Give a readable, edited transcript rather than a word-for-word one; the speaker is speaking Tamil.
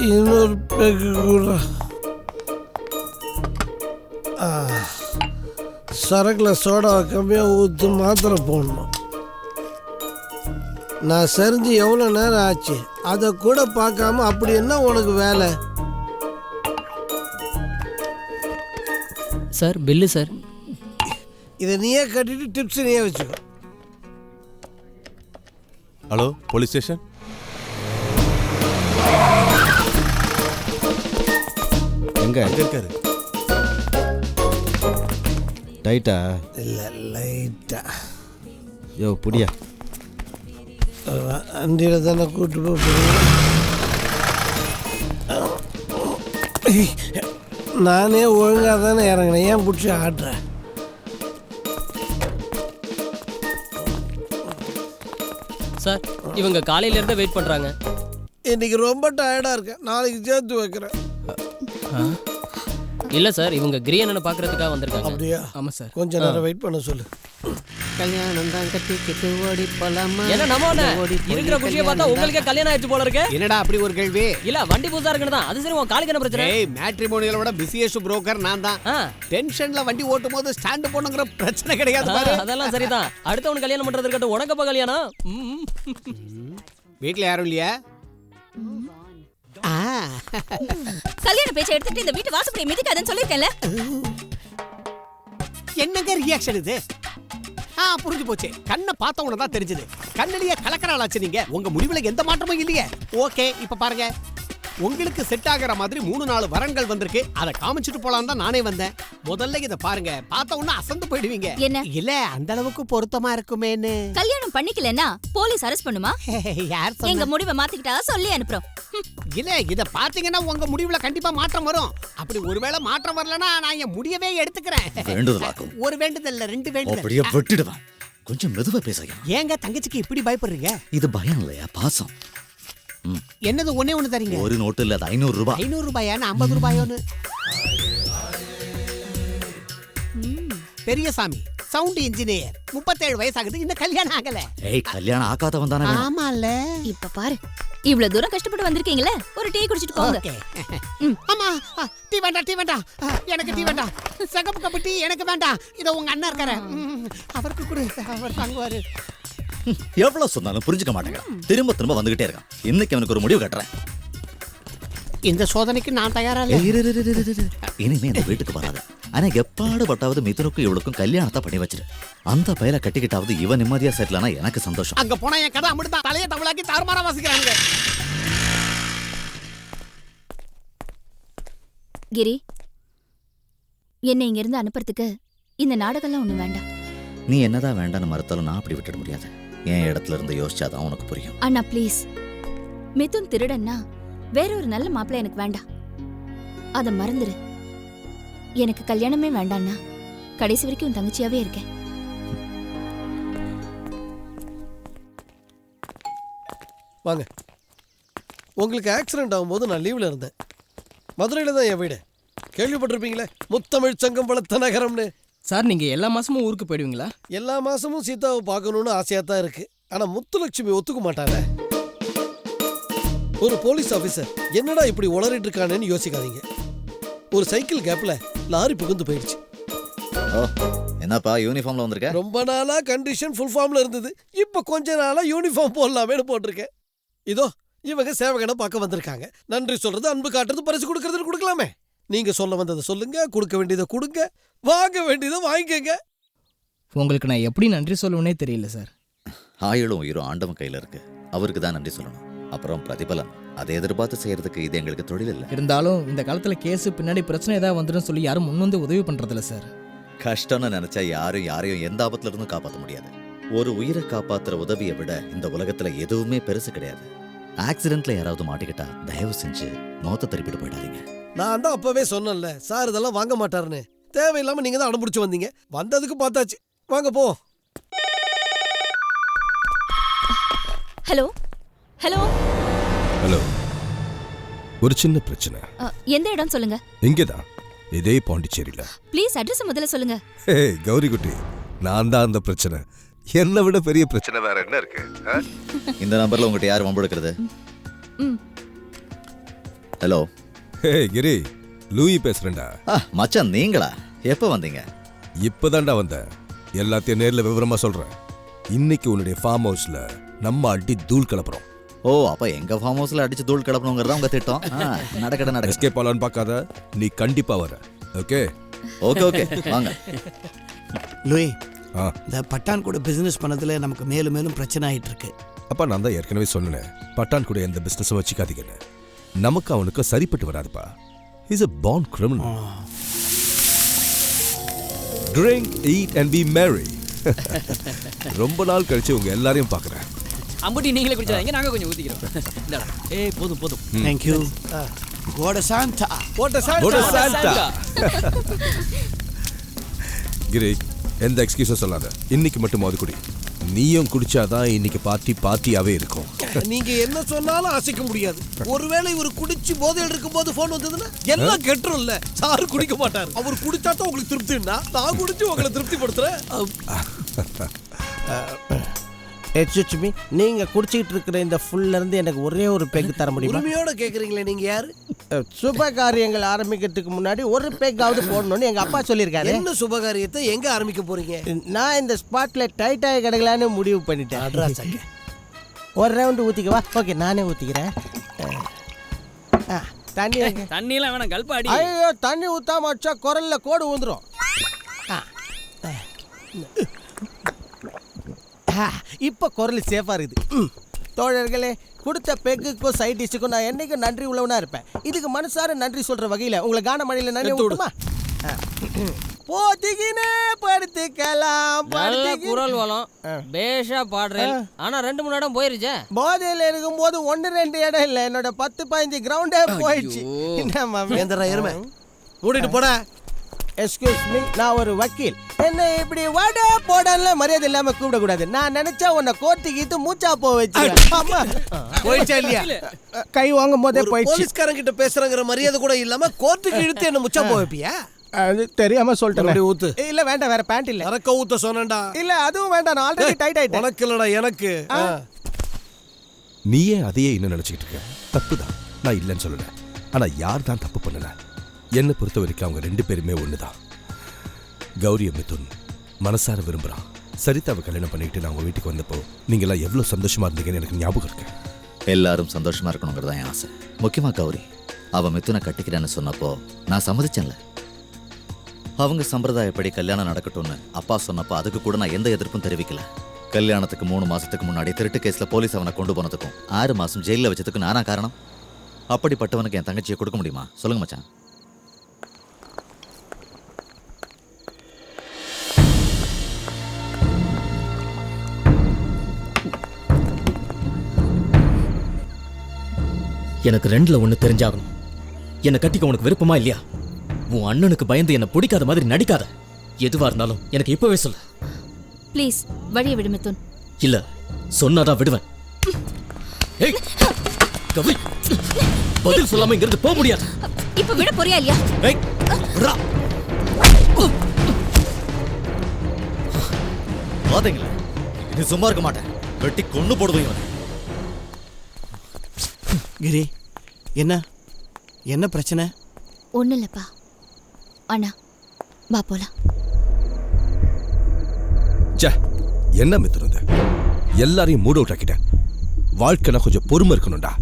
இன்னொரு பேக்கு கூட. சரக்கில் சோடாவை கம்மியாக ஊற்று மாத்திரை போடணும். நான் செறிஞ்சு எவ்வளோ நேரம் ஆச்சு அதை கூட பார்க்காம அப்படி என்ன உனக்கு வேலை? Sir bill sir. இதை நீயே கட்டிட்டு டிப்ஸ் நீயே வச்சுக்கோ. Hello police station. எங்க இருக்காரு? டைட்டா இல்லை லைட்டா. யோ புடியா. வண்டியில் தானே கூப்பிட்டு போகிறேன். நானே ஒழுங்காக தானே இறங்கினேன், ஏன் பிடிச்சி ஆட்டுறேன்? சார் இவங்க காலையில இருந்து வெயிட் பண்றாங்க. இன்னைக்கு ரொம்ப டயர்டாக இருக்கேன், நாளைக்கு சேர்த்து வைக்கிறேன். இல்ல சார் இவங்க கிரியண்ணனை பார்க்கறதுக்காக வந்திருக்காங்க. அப்படியா? ஆமா சார். கொஞ்ச நேரம் வெயிட் பண்ண சொல்லு. கல்யாணம் தான் கட்டிக்கிட்டு ஓடி போலாமா? என்ன நம்ம இருக்கிற குஷியை பார்த்தா உங்களுக்கே கல்யாணம் ஆயிடுச்சு போல இருக்கு. என்னடா அப்படி ஒரு கேள்வி? இல்ல வண்டி புதுசா இருக்குன்னு தான். அது சரி, உன் காலுக்கு என்ன பிரச்சனை? ஏய், மேட்ரிமோனியலோட பிசியஸ்ட் புரோக்கர் நான் தான். டென்ஷன்ல வண்டி ஓட்டும் போது ஸ்டாண்ட் போணுங்கிற பிரச்சனை கிடையாது பாரு. அதெல்லாம் சரிதான். அடுத்தவன் கல்யாணம் பண்றது இருக்கட்டும், உனக்கப்ப கல்யாணம். வீட்ல யாரும் இல்லையா? கல்யாண பேச்சை எடுத்துட்டு இந்த வீட்டு வாசப்படி மிதிக்காதன்னு சொல்லிருக்கேன்ல. என்னங்க ரியாக்ஷன் இது? புரிஞ்சு போச்சு. கண்ணை பார்த்த உடனே தான் தெரிஞ்சது. கண்ணிலேயே கலக்கறாளாச்சு நீங்க. உங்க முடிவுல எந்த மாற்றமும் இல்லையே. ஓகே, இப்ப பாருங்க, உங்களுக்கு செட் ஆகிற மாதிரி 3-4 வரன்கள் வந்திருக்கு. அதை காமிச்சிட்டு போலாம் தான் நானே வந்தேன். முதல்ல இத பாருங்க, பார்த்த உடனே அசந்து போயிடுவீங்க. என்ன இல்ல அந்த அளவுக்கு பொருத்தமா இருக்குமேன்னு. கல்யாணம் பண்ணிக்கலன்னா போலீஸ் அரெஸ்ட் பண்ணுமா? யார் எங்க சொன்னா? முடிவை மாத்திக்கிட்டா சொல்லி அனுப்புறோம். இல்ல இத பாத்தீங்கன்னா உங்க முடிவுல கண்டிப்பா மாற்றம் வரும். அப்படி ஒருவேளை மாற்றம் வரலனா நான் என் முடியவே எடுத்துக்கிறேன். வேண்டுதலாக்கும். ஒரு வேண்டுதல் இல்ல, 2 வேண்டுதல். அப்படியே வெட்டிடுவேன். கொஞ்சம் மெதுவா பேசுங்க. ஏங்க தங்கச்சிக்கு இப்படி பயப்படுறீங்க? இது பயம் இல்லையா, பாசம். என்னது ஒண்ணே ஒண்ணு தரீங்க? ஒரு நோட்டு இல்ல, 500 ரூபாய். 500 ரூபாயா? 50 ரூபாயோன்னு. பெரியசாமி சவுண்ட் இன்ஜினியர், 37 வயசாகுது, இன்னும் கல்யாணம் ஆகல. ஏய், கல்யாணம் ஆகாதவன் தானே. ஆமால. இப்ப பாரு, இவ்வளவு தூரம் கஷ்டப்பட்டு வந்திருக்கீங்களே, ஒரு டீ குடிச்சிட்டு போங்க. அம்மா, டீ வேண்டாம், டீ வேண்டாம், எனக்கு டீ வேண்டாம். சகப்பு கப்பு டீ எனக்கு வேண்டாம். இத உங்க அண்ணா இருக்காரு, அவருக்கு கொடு, அவர் தாங்குவாரு. எவ்வளவு சொன்னாலும் புரிஞ்சுக்க மாட்டேங்க. திரும்ப திரும்ப வந்துகிட்டே இருக்கான். இன்னைக்கு அவனுக்கு ஒரு முடிவு கட்டுறேன். இந்த சோதனைக்கு நான் தயாரா இல்ல. இனிமே இந்த வீட்டுக்கு வராது. ஆனா எப்பாடு பட்டாவது மிதுனுக்கும் இவளுக்கும் கல்யாணத்தை பண்ணி வச்சிரு. அந்த பையல கட்டிக்கிட்டாவது இவன் நிம்மதியா செட்டில் ஆனா எனக்கு சந்தோஷம். அங்க போனா என் கதை அமிர்தான். தலையை தமிழாக்கி தாறுமாறா வாசிக்கிறாங்க. கிரி, என்னை இங்க இருந்து அனுப்புறதுக்கு இந்த நாடகம்லாம் ஒண்ணு வேண்டாம். நீ என்னதான் வேண்டான்னு மறுத்தாலும் நான் அப்படி விட்டுட முடியாது. என் இடத்துல இருந்து யோசிச்சாதான் உனக்கு புரியும். அண்ணா ப்ளீஸ், மிதுன் திருடன்னா வேற ஒரு நல்ல மாப்பிள்ளை எனக்கு வேண்டாம். அத மறந்துரு. எனக்கு கல்யாணமே வேண்டாம்னா கடைசி வரைக்கும் உன் தங்கச்சியாவே இருக்கேன். வாங்க. உங்களுக்கு ஆக்சிடென்ட் ஆகும்போது நான் லீவில் இருந்தேன். மதுரையில் தான் என் வீடு. கேள்விப்பட்டிருப்பீங்களே, முத்தமிழ் சங்கம் வளர்த்த நகரம்னு. சார் நீங்க எல்லா மாசமும் ஊருக்கு போயிடுவீங்களா? எல்லா மாசமும் சீதாவை பார்க்கணும்னு ஆசையாக தான் இருக்கு. ஆனால் முத்துலட்சுமி ஒத்துக்க மாட்டாங்க. ஒரு போலீஸ் ஆஃபீஸர் என்னடா இப்படி உளறிட்டு இருக்கானேன்னு யோசிக்காதீங்க. ஒரு சைக்கிள் கேப்ல லாரி புகுந்து போயிடுச்சு. என்னப்பா யூனிஃபார்ம்ல வந்திருக்க? ரொம்ப நாளா கண்டிஷன் ஃபுல் ஃபார்ம்ல இருந்தது. இப்ப கொஞ்ச நாளா யூனிஃபார்ம் போடலாமேன்னு போட்டிருக்கேன். இதோ இவங்க சேவகனை பார்க்க வந்திருக்காங்க. நன்றி சொல்றது, அன்பு காட்டுறது, பரிசு கொடுக்கறது கொடுக்கலாமே. நீங்க சொல்ல வந்ததை சொல்லுங்க, கொடுக்க வேண்டியதை கொடுங்க, வாங்க வேண்டியதை வாங்கிக்கங்க. உங்களுக்கு நான் எப்படி நன்றி சொல்லுவேனே தெரியல சார். ஆயுளும் உயிரும் ஆண்டவன் கையில இருக்கு. அவருக்கு தான் நன்றி சொல்லணும். அப்புறம் பிரதிபலன் அதை எதிர்பார்த்து செய்யறதுக்கு இது எங்களுக்கு தொழில் இல்லை. இருந்தாலும் இந்த காலத்துல கேஸ் பின்னாடி பிரச்சனை ஏதாவது வந்துடும் சொல்லி யாரும் முன் வந்து உதவி பண்றதில்ல சார். கஷ்டம்னு நினைச்சா யாரையும் எந்த ஆபத்துல இருந்தும் காப்பாற்ற முடியாது. ஒரு உயிரை காப்பாத்துற உதவியை விட இந்த உலகத்துல எதுவுமே பெருசு கிடையாது. ஆக்சிடென்ட்ல யாராவது மாட்டிக்கிட்டா தயவு செஞ்சு மௌத்த திருப்பிட்டு போயிடாதீங்க. நான் தான் அப்பவே சொன்னேன்ல சார் இதெல்லாம் வாங்க மாட்டாருன்னு. தேவையில்லாம நீங்க தான் அடம்பிடிச்சு வந்தீங்க. வந்ததுக்கு பார்த்தாச்சு, வாங்க போ. ஹலோ ஹலோ ஹலோ, ஒரு சின்ன பிரச்சனை. எந்த இடம் சொல்லுங்க. இங்கேதான், இதே பாண்டிச்சேரியில. ப்ளீஸ் அட்ரஸ் முதல்ல சொல்லுங்க. கௌரி குட்டி, நான் தான் அந்த பிரச்சனை. என்னை விட பெரிய பிரச்சனை வேற என்ன இருக்கு? இந்த நம்பர்ல உங்ககிட்ட யார் வம்பு எடுக்கிறது? ஹலோ. ஹே கிரி, லூயி பேசுறேன்டா. மச்சான் நீங்களா? எப்போ வந்தீங்க? இப்பதான்டா வந்தேன். எல்லாத்தையும் நேர்ல விவரமா சொல்றேன். இன்னைக்கு உன்னுடைய ஃபார்ம் ஹவுஸ்ல நம்ம அடி தூள் கிளப்புறோம். ஓ, அப்ப எங்க ஃபார்ம் ஹவுஸ்ல அடிச்சு தூள் கிளப்பணுங்கிறதா உங்க திட்டம். நடக்கட எஸ்கேப் ஆலான்னு பார்க்காத, நீ கண்டிப்பா வர. ஓகே ஓகே ஓகே வாங்க. லூயி, ஆ இந்த பட்டான் கூட பிசினஸ் பண்ணதுல நமக்கு மேலும் மேலும் பிரச்சனை ஆயிட்டு இருக்கு. அப்பா நான் தான் ஏற்கனவே சொன்னேன், பட்டான் கூட எந்த பிசினஸும் வச்சுக்காதீங்கன்னு. நமக்கு அவனுக்கு சரிப்பட்டு வராதுப்பா. He's a born criminal. Drink, eat and be merry. ரொம்ப நாள் கழிச்சு உங்க எல்லாரையும் பார்க்கறேன். அம்புட்டி நீங்களே குடிச்சாதீங்க, நாங்க கொஞ்சம் ஊத்திக்கிறோம். இந்தாடா. ஏய் போதும் போதும். Thank you. கோட சாண்டா. போட்ட What a சாண்டா. Santa. கிரி, எந்த எக்ஸ்கியூஸும் சொல்லாத. இன்னைக்கு மட்டும் மோது குடி. நீயும் குடிச்சாதான் இன்னைக்கு பார்ட்டியாவே இருக்கும். நீங்க என்ன சொன்னாலும் அசைக்க முடியாது. ஒருவேளை இவர் குடிச்சு போதையில் இருக்கும்போது போன் வந்ததுன்னா எல்லாம் கெட்டுரும்ல. சாரு குடிக்க மாட்டாரு. அவர் குடிச்சா தான் உங்களுக்கு திருப்தின்னா, நான் குடிச்சு உங்களை திருப்திப்படுத்துறேன். எக்ஸ்கியூஸ் மீ, நீங்க குடிச்சிட்டு இருக்கிற இந்த ஃபுல்ல இருந்து எனக்கு ஒரே ஒரு பெக் தர முடியுமா? உரிமையோட கேக்குறீங்களே, நீங்க யாரு? சுப காரியங்கள் ஆரம்பிக்கிறதுக்கு முன்னாடி ஒரு பெக்காவது போடணும்னு எங்க அப்பா சொல்லியிருக்காரு. என்ன சுபகாரியத்தை எங்க ஆரம்பிக்க போறீங்க? நான் இந்த ஸ்பாட்ல டைட்டாக கிடக்கலான்னு முடிவு பண்ணிட்டேன். ஒரு ரவுண்டு ஊத்திக்கவா? ஓகே, நானே ஊத்திக்கிறேன். தண்ணி தண்ணியெல்லாம் வேணாம், கல்பாடி. ஐயோ, தண்ணி ஊத்தாம வச்சா குரல்ல கோடு ஊந்துரும். இப்ப குரல் சேஃபா இருக்குது. தோழர்களே, கொடுத்த பெக்குக்கும் சைட் டிஷ்ஷுக்கும் நான் என்னைக்கும் நன்றி உள்ளவனா இருப்பேன். இதுக்கு மனசார நன்றி சொல்ற வகையில உங்களை கான மழையில நன்றி விடுமா? போத்திக்கினே படுத்துக்கலாம். குரல் வளம் பேஷா பாடுறேன். ஆனா 2-3 இடம் போயிருச்சே. போதையில இருக்கும்போது 1-2 இடம் இல்ல, என்னோட 10-15 கிரவுண்டே போயிடுச்சு. எந்தரா எருமை மூடிட்டு போட. எக்ஸ்கியூஸ் மீ, நான் ஒரு வக்கீல். என்ன இப்படி வட போடல மரியாதை இல்லாம கூப்பிட கூடாது. நான் நினைச்சா உன்னை கோர்ட்டுக்கு மூச்சா போக வச்சு. போயிடுச்சா இல்லையா? கை வாங்கும் போதே போயிடுச்சு. போலீஸ்காரங்க கிட்ட பேசுறங்கிற மரியாதை கூட இல்லாம கோர்ட்டுக்கு இழுத்து என்ன முச்சா போவியா? அது தெரியாம சொல்லிட்டேன். ஊத்து. இல்ல வேண்டாம், வேற பேண்ட் இல்ல. அரக்க ஊத்த சொன்னேன்டா. இல்ல அதுவும் வேண்டாம், நான் ஆல்ரெடி டைட் ஆயிட்டேன். உனக்கு இல்லடா, எனக்கு. நீயே அதையே இன்னும் நினைச்சுக்கிட்டு இருக்க. தப்புதான், நான் இல்லைன்னு சொல்லல. ஆனா யார் தான் தப்பு பண்ணல? என்னை பொறுத்த வரைக்கும் அவங்க 2 பேருமே ஒண்ணுதான். கௌரிய மிதுன் மனசார விரும்புறான். சரிதாவை கல்யாணம் பண்ணிட்டு நான் உங்க வீட்டுக்கு வந்தப்போ நீங்க எல்லாம் எவ்வளவு சந்தோஷமா இருந்தீங்கன்னு எனக்கு ஞாபகம் இருக்கு. எல்லாரும் சந்தோஷமா இருக்கணுங்கிறதா என் ஆசை. முக்கியமா கௌரி, அவ மிதுனை கட்டிக்கிறேன்னு சொன்னப்போ நான் சம்மதிச்சேன்ல. அவங்க சம்பிரதாயப்படி கல்யாணம் நடக்கட்டும்னு அப்பா சொன்னப்போ அதுக்கு கூட நான் எந்த எதிர்ப்பும் தெரிவிக்கல. கல்யாணத்துக்கு 3 மாசத்துக்கு முன்னாடி திருட்டு கேஸ்ல போலீஸ் அவனை கொண்டு போனதுக்கும் 6 மாசம் ஜெயில வச்சதுக்கும் நானா காரணம்? அப்படிப்பட்டவனுக்கு என் தங்கச்சியை கொடுக்க முடியுமா? சொல்லுங்க மச்சான். எனக்கு 2ல 1 தெரிஞ்சாகணும். என்னை கட்டிக்க உனக்கு விருப்பமா இல்லையா? உன் அண்ணனுக்கு பயந்து என்ன பிடிக்காத மாதிரி நடிக்காத. எதுவா இருந்தாலும் எனக்கு இப்பவே சொல்லு. ப்ளீஸ் வழியை விடு மிதுன். இல்ல சொன்னாதான் விடுவேன். ஏய் கவி, பதில் சொல்லாம இங்க இருந்து போக முடியாது. இப்ப விட போறியா இல்லையா? ஏய் விட்றா. பாத்தீங்களா, நீ சும்மா இருக்க மாட்டேன், வெட்டி கொண்டு போடுவீங்க. கிரி, என்ன பிரச்சனை? ஒண்ணு இல்லப்பா. அண்ணா வா போலாம். என்ன மிதுன், எல்லாரையும் மூட் அவுட் ஆக்கிட்டேன். வாழ்க்கைனா கொஞ்சம் பொறுமை இருக்கணும்டா.